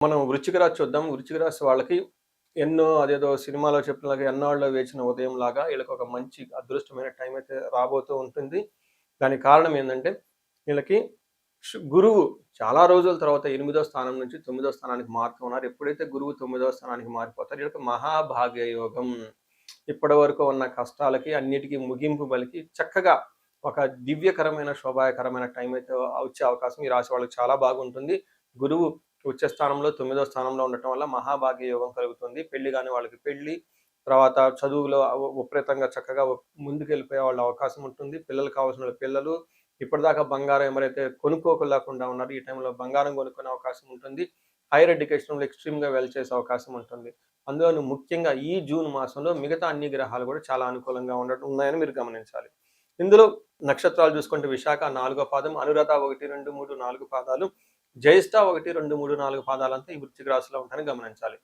మనం వృశ్చిక రాశి చూద్దాం. వృశ్చిక రాశి వాళ్ళకి ఎన్నో అదేదో సినిమాలో చెప్పినలాగా ఎన్నాళ్ళో వేచిన ఉదయంలాగా ఈళ్ళకొక మంచి అదృష్టమైన టైం అయితే రాబోతూ ఉంటుంది. దానికి కారణం ఏందంటే వీళ్ళకి గురువు చాలా రోజుల తర్వాత 8దో స్థానం నుంచి 9దో స్థానానికి మారుతూ ఉన్నారు. ఎప్పుడైతే గురువు 9దో స్థానానికి మారిపోతారో వీళ్ళకి మహాభాగ్య యోగం. ఇప్పటివరకు ఉన్న కష్టాలకి అన్నిటికి ముగింపు పలికి చక్కగా ఒక దివ్యకరమైన, శోభాయకరమైన టైం అయితే వచ్చే అవకాశం ఈ రాశి వాళ్ళకి చాలా బాగుంటుంది. గురువు ఉచ్చ స్థానంలో 9దో స్థానంలో ఉండటం వల్ల మహాభాగ్య యోగం కలుగుతుంది. పెళ్లి కాని వాళ్ళకి పెళ్లి, తర్వాత చదువులో విపరీతంగా చక్కగా ముందుకెళ్ళిపోయే వాళ్ళ అవకాశం ఉంటుంది. పిల్లలు కావాల్సిన పిల్లలు, ఇప్పటిదాకా బంగారం ఎవరైతే కొనుక్కోలేకుండా ఉన్నారో ఈ టైంలో బంగారం కొనుక్కునే అవకాశం ఉంటుంది. హైయర్ ఎడ్యుకేషన్‌లో ఎక్స్‌ట్రీమ్‌గా చేసే అవకాశం ఉంటుంది. అందులోను ముఖ్యంగా ఈ జూన్ మాసంలో మిగతా అన్ని గ్రహాలు కూడా చాలా అనుకూలంగా ఉన్నాయని మీరు గమనించాలి. ఇందులో నక్షత్రాలు చూసుకుంటే విశాఖ 4వ పాదం, అనురాధ 1, 2, 3, 4 పాదాలు, జ్యేష్ఠ 1, 2, 3, 4 పాదాలంతా ఈ వృశ్చిక రాశిలో ఉంటాయని గమనించాలి.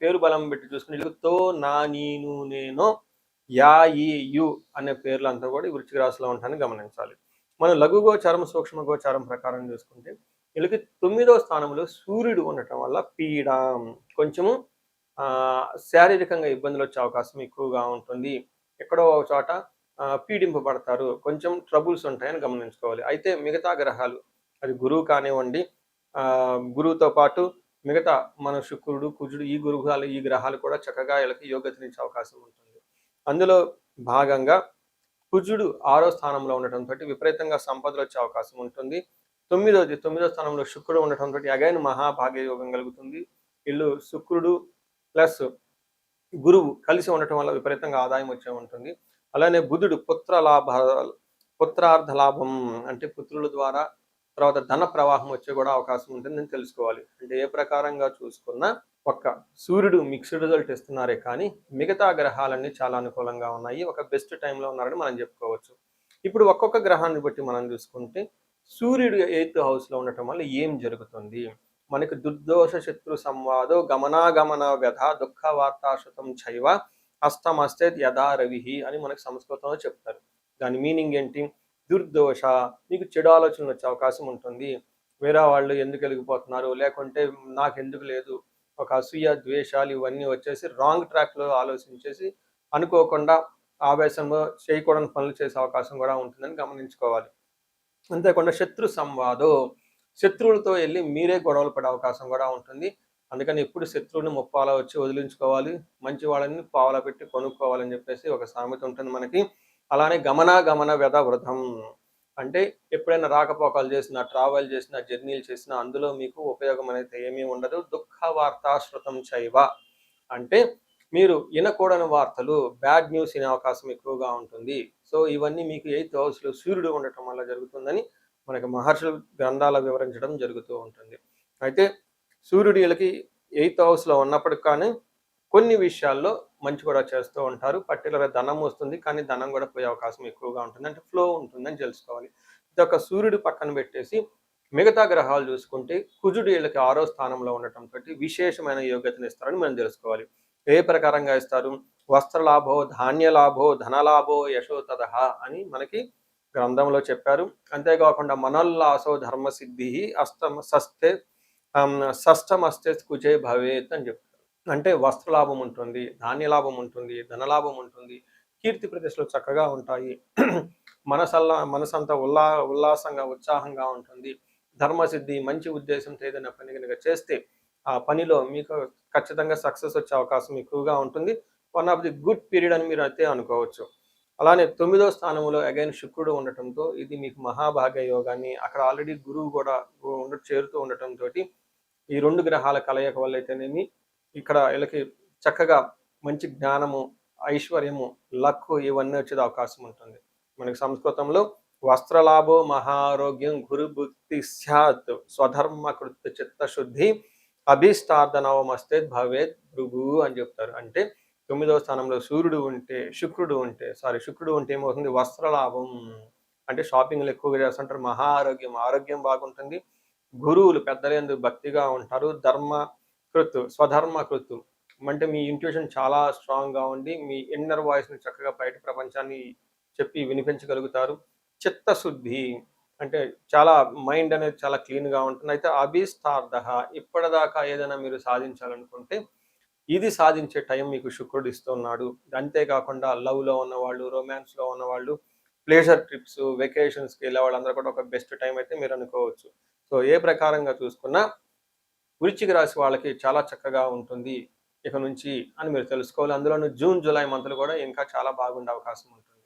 పేరు బలం పెట్టి చూసుకుంటే తో, నా, నీను, నేనో, యా, ఈ, యు అనే పేర్లంతా కూడా ఈ వృశ్చిక రాశిలో ఉంటాయని గమనించాలి. మనం లఘు గోచారం, సూక్ష్మ గోచారం ప్రకారం చూసుకుంటే వీళ్ళకి 9వ స్థానంలో సూర్యుడు ఉండటం వల్ల పీడ, కొంచెము శారీరకంగా ఇబ్బందులు వచ్చే అవకాశం ఎక్కువగా ఉంటుంది. ఎక్కడో ఒక చోట పీడింపబడతారు. కొంచెం ట్రబుల్స్ ఉంటాయని గమనించుకోవాలి. అయితే మిగతా గ్రహాలు అది గురువు కానివ్వండి, గురువుతో పాటు మిగతా మన శుక్రుడు, కుజుడు ఈ గ్రహాలు కూడా చక్కగా వీళ్ళకి యోగ్యతనిచ్చే అవకాశం ఉంటుంది. అందులో భాగంగా కుజుడు 6వ స్థానంలో ఉండటంతో విపరీతంగా సంపదలు వచ్చే అవకాశం ఉంటుంది. 9వ స్థానంలో శుక్రుడు ఉండటంతో అగైన్ మహాభాగ్య యోగం కలుగుతుంది. వీళ్ళు శుక్రుడు ప్లస్ గురువు కలిసి ఉండటం వల్ల విపరీతంగా ఆదాయం వచ్చే ఉంటుంది. అలానే బుధుడు పుత్రార్థ లాభం, అంటే పుత్రుల ద్వారా తర్వాత ధన ప్రవాహం వచ్చే కూడా అవకాశం ఉంటుందని తెలుసుకోవాలి. అంటే ఏ ప్రకారంగా చూసుకున్నా ఒక్క సూర్యుడు మిక్స్డ్ రిజల్ట్ ఇస్తున్నారే కానీ మిగతా గ్రహాలన్నీ చాలా అనుకూలంగా ఉన్నాయి. ఒక బెస్ట్ టైంలో ఉన్నారని మనం చెప్పుకోవచ్చు. ఇప్పుడు ఒక్కొక్క గ్రహాన్ని బట్టి మనం చూసుకుంటే సూర్యుడు 8th హౌస్లో ఉండటం వల్ల ఏం జరుగుతుంది? మనకి దుర్దోష శత్రు సంవాదో గమనాగమన వ్యధ దుఃఖ వార్తాశతం చైవ అస్తమస్తే యథా రవిహి అని మనకి సంస్కృతంలో చెప్తారు. దాని మీనింగ్ ఏంటి? దుర్దోష, మీకు చెడు ఆలోచనలు వచ్చే అవకాశం ఉంటుంది. వేరే వాళ్ళు ఎందుకు వెలిగిపోతున్నారు, లేకుంటే నాకెందుకు లేదు, ఒక అసూయ, ద్వేషాలు ఇవన్నీ వచ్చేసి రాంగ్ ట్రాక్లో ఆలోచించేసి అనుకోకుండా ఆవేశంలో చేయకూడని పనులు చేసే అవకాశం కూడా ఉంటుందని గమనించుకోవాలి. అంతేకాకుండా శత్రు సంవాదో, శత్రువులతో వెళ్ళి మీరే గొడవలు పడే అవకాశం కూడా ఉంటుంది. అందుకని ఎప్పుడు శత్రువుని ముప్పాలా వచ్చి వదిలించుకోవాలి, మంచి వాళ్ళని పావలా పెట్టి కొనుక్కోవాలని చెప్పేసి ఒక సామెత ఉంటుంది మనకి. అలానే గమన వ్యధ వృధం, అంటే ఎప్పుడైనా రాకపోకలు చేసినా, ట్రావెల్ చేసినా, జర్నీలు చేసినా అందులో మీకు ఉపయోగం అనేది ఏమీ ఉండదు. దుఃఖ వార్తాశ్రుతం చైవ, అంటే మీరు వినకూడని వార్తలు, బ్యాడ్ న్యూస్ వినే అవకాశం ఎక్కువగా ఉంటుంది. సో ఇవన్నీ మీకు 8th హౌస్లో సూర్యుడు ఉండటం వల్ల జరుగుతుందని మనకి మహర్షులు గ్రంథాలు వివరించడం జరుగుతూ ఉంటుంది. అయితే సూర్యుడు వీళ్ళకి 8th హౌస్లో ఉన్నప్పటికి కానీ కొన్ని విషయాల్లో మంచి కూడా చేస్తూ ఉంటారు. పర్టికులర్గా ధనం వస్తుంది, కానీ ధనం కూడా పోయే అవకాశం ఎక్కువగా ఉంటుంది. అంటే ఫ్లో ఉంటుందని తెలుసుకోవాలి. ఇది ఒక సూర్యుడు పక్కన పెట్టేసి మిగతా గ్రహాలు చూసుకుంటే కుజుడు వీళ్ళకి 6వ స్థానంలో ఉండటంతో విశేషమైన యోగ్యతను ఇస్తారని మనం తెలుసుకోవాలి. ఏ ప్రకారంగా ఇస్తారు? వస్త్రలాభో, ధాన్యలాభో, ధనలాభో, యశోతదహ అని మనకి గ్రంథంలో చెప్పారు. అంతేకాకుండా మనోల్లాసో ధర్మసిద్ధి షష్టమస్తే కుజే భవేత్ అని చెప్తారు. అంటే వస్త్రలాభం ఉంటుంది, ధాన్యలాభం ఉంటుంది, ధనలాభం ఉంటుంది, కీర్తి ప్రతిష్టలు చక్కగా ఉంటాయి, మనసంతా ఉల్లాసంగా ఉత్సాహంగా ఉంటుంది. ధర్మసిద్ధి, మంచి ఉద్దేశంతో ఏదైనా పని కనుక చేస్తే ఆ పనిలో మీకు ఖచ్చితంగా సక్సెస్ వచ్చే అవకాశం ఎక్కువగా ఉంటుంది. One of the good period అని మీరు అయితే అనుకోవచ్చు. అలానే 9వ స్థానంలో అగైన్ శుక్రుడు ఉండటంతో ఇది మీకు మహాభాగ్య యోగాన్ని, అక్కడ ఆల్రెడీ గురువు కూడా చేరుతూ ఉండటంతో ఈ 2 గ్రహాల కలయిక వల్ల అయితేనేమి ఇక్కడ వీళ్ళకి చక్కగా మంచి జ్ఞానము, ఐశ్వర్యము, లక్ ఇవన్నీ వచ్చే అవకాశం ఉంటుంది. మనకి సంస్కృతంలో వస్త్రలాభో మహారోగ్యం గురుభుక్తి స్యాత్ స్వధర్మ కృత చిత్తశుద్ధి అభీష్టార్థనవమస్తే భవేత్ భృగు అని చెప్తారు. అంటే 9వ స్థానంలో శుక్రుడు ఉంటే ఏమవుతుంది? వస్త్రలాభం, అంటే షాపింగ్లు ఎక్కువగా చేస్తుంటారు. ఆరోగ్యం బాగుంటుంది. గురువులు పెద్దలందు భక్తిగా ఉంటారు. స్వధర్మ కృతు, అంటే మీ ఇంట్యూషన్ చాలా స్ట్రాంగ్గా ఉండి మీ ఇన్నర్ వాయిస్ని చక్కగా బయట ప్రపంచాన్ని చెప్పి వినిపించగలుగుతారు. చిత్తశుద్ధి, అంటే చాలా మైండ్ అనేది చాలా క్లీన్‌గా ఉంటుంది. అయితే అభిస్తార్థః ఇప్పటిదాకా ఏదైనా మీరు సాధించాలనుకుంటే, ఇది సాధించే టైం మీకు శుక్రుడు ఇస్తున్నాడు. అంతే కాకుండా లవ్‌లో ఉన్నవాళ్ళు, రొమాన్స్‌లో ఉన్నవాళ్ళు, ప్లెజర్ ట్రిప్స్, వెకేషన్స్‌కి ఎళ్ళే వాళ్ళందరూ కూడా ఒక బెస్ట్ టైం అయితే మీరు అనుకోవచ్చు. సో, ఏ ప్రకారంగా చూసుకున్నా వృశ్చిక రాశి వాళ్ళకి చాలా చక్కగా ఉంటుంది ఇక నుంచి అని మీరు తెలుసుకోవాలి. అందులోను జూన్, జులై మంత్‌లు కూడా ఇంకా చాలా బాగుండే అవకాశం ఉంటుంది.